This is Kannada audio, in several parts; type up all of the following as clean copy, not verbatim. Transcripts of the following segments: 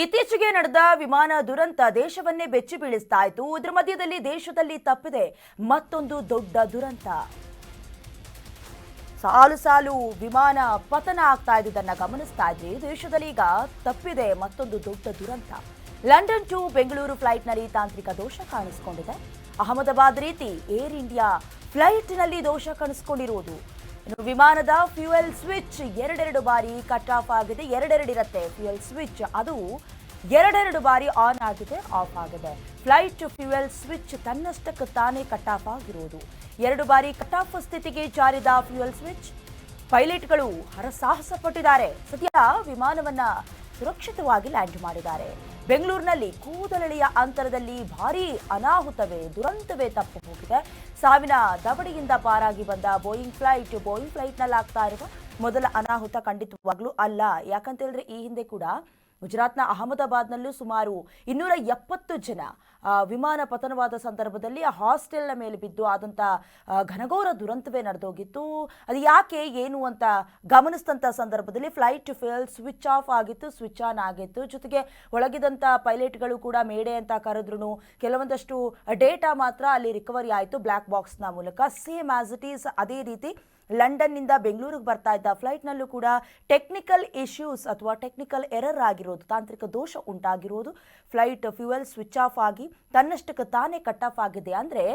ಇತ್ತೀಚೆಗೆ ನಡೆದ ವಿಮಾನ ದುರಂತ ದೇಶವನ್ನೇ ಬೆಚ್ಚಿ ಬೀಳಿಸ್ತಾ ಇತ್ತು. ಇದರ ಮಧ್ಯದಲ್ಲಿ ದೇಶದಲ್ಲಿ ತಪ್ಪಿದೆ ಮತ್ತೊಂದು ದೊಡ್ಡ ದುರಂತ. ಸಾಲು ಸಾಲು ವಿಮಾನ ಪತನ ಆಗ್ತಾ ಇದ್ದುದನ್ನ ಗಮನಿಸ್ತಾ ಇದ್ರಿ. ದೇಶದಲ್ಲಿ ಈಗ ತಪ್ಪಿದೆ ಮತ್ತೊಂದು ದೊಡ್ಡ ದುರಂತ. ಲಂಡನ್ ಟು ಬೆಂಗಳೂರು ಫ್ಲೈಟ್ನಲ್ಲಿ ತಾಂತ್ರಿಕ ದೋಷ ಕಾಣಿಸಿಕೊಂಡಿದೆ. ಅಹಮದಾಬಾದ್ ರೀತಿ ಏರ್ ಇಂಡಿಯಾ ಫ್ಲೈಟ್ನಲ್ಲಿ ದೋಷ ಕಾಣಿಸಿಕೊಂಡಿರುವುದು. ವಿಮಾನದ ಫ್ಯೂಯಲ್ ಸ್ವಿಚ್ ಎರಡೆರಡು ಬಾರಿ ಕಟ್ ಆಫ್ ಆಗಿದೆ. ಎರಡೆರಡಿರುತ್ತೆ ಫ್ಯೂಯಲ್ ಸ್ವಿಚ್, ಅದು ಎರಡೆರಡು ಬಾರಿ ಆನ್ ಆಗಿದೆ, ಆಫ್ ಆಗಿದೆ. ಫ್ಲೈಟ್ ಫ್ಯೂಯಲ್ ಸ್ವಿಚ್ ತನ್ನಷ್ಟಕ್ಕೆ ತಾನೇ ಕಟ್ ಆಫ್ ಆಗಿರುವುದು. ಎರಡು ಬಾರಿ ಕಟ್ ಆಫ್ ಸ್ಥಿತಿಗೆ ಜಾರಿದ ಫ್ಯೂಯಲ್ ಸ್ವಿಚ್. ಪೈಲಟ್ಗಳು ಹರಸಾಹಸ ಪಟ್ಟಿದ್ದಾರೆ. ಸದ್ಯ ವಿಮಾನವನ್ನ ಸುರಕ್ಷಿತವಾಗಿ ಲ್ಯಾಂಡ್ ಮಾಡಿದ್ದಾರೆ. ಬೆಂಗಳೂರಿನಲ್ಲಿ ಕೂದಲೆಳೆಯ ಅಂತರದಲ್ಲಿ ಭಾರೀ ಅನಾಹುತವೇ ದುರಂತವೇ ತಪ್ಪು ಹೋಗಿದೆ. ಸಾವಿನ ದವಡಿಯಿಂದ ಪಾರಾಗಿ ಬಂದ ಬೋಯಿಂಗ್ ಫ್ಲೈಟ್ನಲ್ಲಿ ಆಗ್ತಾ ಇರುವ ಮೊದಲ ಅನಾಹುತ ಖಂಡಿತವಾಗ್ಲೂ ಅಲ್ಲ. ಯಾಕಂತ ಹೇಳಿದ್ರೆ ಈ ಹಿಂದೆ ಕೂಡ ಗುಜರಾತ್ನ ಅಹಮದಾಬಾದ್ನಲ್ಲೂ ಸುಮಾರು 270 ಜನ ವಿಮಾನ ಪತನವಾದ ಸಂದರ್ಭದಲ್ಲಿ ಹಾಸ್ಟೆಲ್ನ ಮೇಲೆ ಬಿದ್ದು ಆದಂಥ ಘನಘೋರ ದುರಂತವೇ ನಡೆದೋಗಿತ್ತು. ಅದು ಯಾಕೆ ಏನು ಅಂತ ಗಮನಿಸಿದಂಥ ಸಂದರ್ಭದಲ್ಲಿ ಫ್ಲೈಟ್ ಫ್ಯೂಯಲ್ ಸ್ವಿಚ್ ಆಫ್ ಆಗಿತ್ತು, ಸ್ವಿಚ್ ಆನ್ ಆಗಿತ್ತು. ಜೊತೆಗೆ ಒಳಗಿದಂಥ ಪೈಲಟ್ಗಳು ಕೂಡ ಮೇಡೆ ಅಂತ ಕರೆದ್ರು. ಕೆಲವೊಂದಷ್ಟು ಡೇಟಾ ಮಾತ್ರ ಅಲ್ಲಿ ರಿಕವರಿ ಆಯಿತು ಬ್ಲ್ಯಾಕ್ ಬಾಕ್ಸ್ನ ಮೂಲಕ. ಸೇಮ್ ಆಸ್ ಇಟ್ ಈಸ್ ಅದೇ ರೀತಿ ಲಂಡನ್ನಿಂದ ಬೆಂಗಳೂರಿಗೆ ಬರ್ತಾ ಇದ್ದ ಫ್ಲೈಟ್ನಲ್ಲೂ ಕೂಡ ಟೆಕ್ನಿಕಲ್ ಇಶ್ಯೂಸ್ ಅಥವಾ ಟೆಕ್ನಿಕಲ್ ಎರರ್ ಆಗಿರೋದು, ತಾಂತ್ರಿಕ ದೋಷ ಉಂಟಾಗಿರೋದು. ಫ್ಲೈಟ್ ಫ್ಯೂಯಲ್ ಸ್ವಿಚ್ ಆಫ್ ಆಗಿ ತನ್ನಷ್ಟಕ್ಕೆ ತಾನೇ ಕಟ್ ಆಫ್ ಆಗಿದೆ. ಅಂದರೆ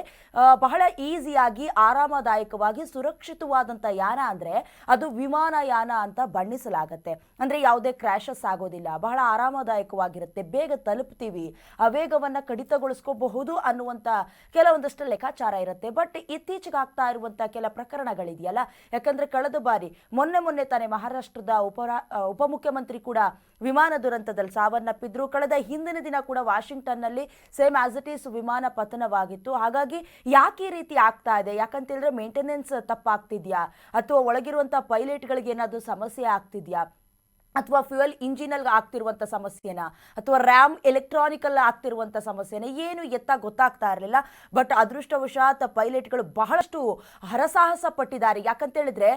ಬಹಳ ಈಸಿಯಾಗಿ ಆರಾಮದಾಯಕವಾಗಿ ಸುರಕ್ಷಿತವಾದಂಥ ಯಾನ ಅಂದರೆ ಅದು ವಿಮಾನಯಾನ ಅಂತ ಬಣ್ಣಿಸಲಾಗತ್ತೆ. ಅಂದರೆ ಯಾವುದೇ ಕ್ರ್ಯಾಶಸ್ ಆಗೋದಿಲ್ಲ, ಬಹಳ ಆರಾಮದಾಯಕವಾಗಿರುತ್ತೆ, ಬೇಗ ತಲುಪ್ತೀವಿ, ಆ ವೇಗವನ್ನು ಕಡಿತಗೊಳಿಸ್ಕೋಬಹುದು ಅನ್ನುವಂಥ ಕೆಲವೊಂದಷ್ಟು ಲೆಕ್ಕಾಚಾರ ಇರುತ್ತೆ. ಬಟ್ ಇತ್ತೀಚೆಗೆ ಆಗ್ತಾ ಇರುವಂಥ ಕೆಲ ಪ್ರಕರಣಗಳಿದೆಯಲ್ಲ, ಯಾಕಂದ್ರೆ ಕಳೆದ ಬಾರಿ ಮೊನ್ನೆ ತಾನೇ ಮಹಾರಾಷ್ಟ್ರದ ಉಪಮುಖ್ಯಮಂತ್ರಿ ಕೂಡ ವಿಮಾನ ದುರಂತದಲ್ಲಿ ಸಾವನ್ನಪ್ಪಿದ್ರು. ಕಳೆದ ಹಿಂದಿನ ದಿನ ಕೂಡ ವಾಷಿಂಗ್ಟನ್ನಲ್ಲಿ ಸೇಮ್ ಆಸ್ ಇಟ್ ಈಸ್ ವಿಮಾನ ಪತನವಾಗಿತ್ತು. ಹಾಗಾಗಿ ಯಾಕೆ ಈ ರೀತಿ ಆಗ್ತಾ ಇದೆ? ಯಾಕಂತ ಹೇಳಿದ್ರೆ ಮೇಂಟೆನೆನ್ಸ್ ತಪ್ಪಾಗ್ತಿದ್ಯಾ, ಅಥವಾ ಒಳಗಿರುವಂಥ ಪೈಲಟ್ಗಳಿಗೆ ಏನಾದರೂ ಸಮಸ್ಯೆ ಆಗ್ತಿದ್ಯಾ, ಅಥವಾ ಫ್ಯೂಯಲ್ ಇಂಜಿನಲ್ಲಿ ಆಗ್ತಿರುವಂಥ ಸಮಸ್ಯೆನ, ಅಥವಾ ರ್ಯಾಮ್ ಎಲೆಕ್ಟ್ರಾನಿಕಲ್ ಆಗ್ತಿರುವಂಥ ಸಮಸ್ಯೆನ, ಏನು ಎತ್ತ ಗೊತ್ತಾಗ್ತಾ ಇರಲಿಲ್ಲ. ಬಟ್ ಅದೃಷ್ಟವಶಾತ್ ಪೈಲಟ್ಗಳು ಬಹಳಷ್ಟು ಹರಸಾಹಸ ಪಟ್ಟಿದ್ದಾರೆ. ಯಾಕಂತ ಹೇಳಿದ್ರೆ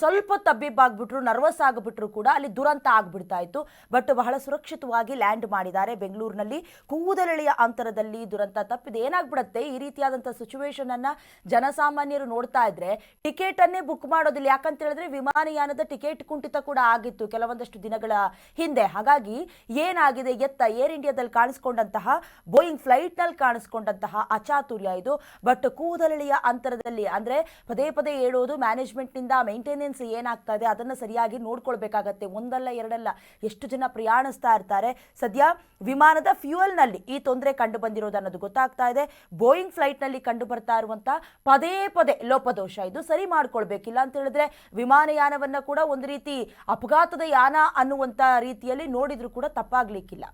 ಸ್ವಲ್ಪ ತಬ್ಬಿಬ್ಬಾಗ್ಬಿಟ್ರು, ನರ್ವಸ್ ಆಗಿಬಿಟ್ರು ಕೂಡ ಅಲ್ಲಿ ದುರಂತ ಆಗ್ಬಿಡ್ತಾ ಇತ್ತು. ಬಟ್ ಬಹಳ ಸುರಕ್ಷಿತವಾಗಿ ಲ್ಯಾಂಡ್ ಮಾಡಿದ್ದಾರೆ ಬೆಂಗಳೂರಿನಲ್ಲಿ. ಕೂದಲೆಳೆಯ ಅಂತರದಲ್ಲಿ ದುರಂತ ತಪ್ಪಿದೆ. ಏನಾಗ್ಬಿಡುತ್ತೆ ಈ ರೀತಿಯಾದಂಥ ಸಿಚುವೇಶನ್ ಅನ್ನ ಜನಸಾಮಾನ್ಯರು ನೋಡ್ತಾ ಇದ್ರೆ ಟಿಕೆಟ್ ಅನ್ನೇ ಬುಕ್ ಮಾಡೋದಿಲ್ಲ. ಯಾಕಂತ ಹೇಳಿದ್ರೆ ವಿಮಾನಯಾನದ ಟಿಕೆಟ್ ಕುಂಠಿತ ಕೂಡ ಆಗಿತ್ತು ಕೆಲವೊಂದಷ್ಟು ದಿನಗಳ ಹಿಂದೆ. ಹಾಗಾಗಿ ಏನಾಗಿದೆ ಎತ್ತ ಏರ್ ಇಂಡಿಯಾದಲ್ಲಿ ಕಾಣಿಸ್ಕೊಂಡಂತಹ ಬೋಯಿಂಗ್ ಫ್ಲೈಟ್ನಲ್ಲಿ ಕಾಣಿಸ್ಕೊಂಡಂತಹ ಅಚಾತುರ್ಯ ಇದು. ಬಟ್ ಕೂದಲೆಳೆಯ ಅಂತರದಲ್ಲಿ ಅಂದ್ರೆ ಪದೇ ಪದೇ ಹೇಳೋದು, ಮ್ಯಾನೇಜ್ಮೆಂಟ್ನಿಂದ ಮೇಂಟೆನೆನ್ಸ್ ಏನಾಗ್ತಾ ಇದೆ ಅದನ್ನು ಸರಿಯಾಗಿ ನೋಡ್ಕೊಳ್ಬೇಕಾಗತ್ತೆ. ಒಂದಲ್ಲ ಎರಡಲ್ಲ, ಎಷ್ಟು ಜನ ಪ್ರಯಾಣಿಸ್ತಾ ಇರ್ತಾರೆ. ಸದ್ಯ ವಿಮಾನದ ಫ್ಯೂಯಲ್ನಲ್ಲಿ ಈ ತೊಂದರೆ ಕಂಡು ಬಂದಿರೋದು ಅನ್ನೋದು ಗೊತ್ತಾಗ್ತಾ ಇದೆ. ಬೋಯಿಂಗ್ ಫ್ಲೈಟ್ನಲ್ಲಿ ಕಂಡು ಬರ್ತಾ ಇರುವಂತ ಪದೇ ಪದೇ ಲೋಪದೋಷ ಇದು ಸರಿ ಮಾಡ್ಕೊಳ್ಬೇಕಿಲ್ಲ ಅಂತ ಹೇಳಿದ್ರೆ ವಿಮಾನಯಾನವನ್ನ ಕೂಡ ಒಂದು ರೀತಿ ಅಪಘಾತದ ಯಾನ ಅನ್ನುವಂಥ ರೀತಿಯಲ್ಲಿ ನೋಡಿದ್ರು ಕೂಡ ತಪ್ಪಾಗ್ಲಿಕ್ಕಿಲ್ಲ.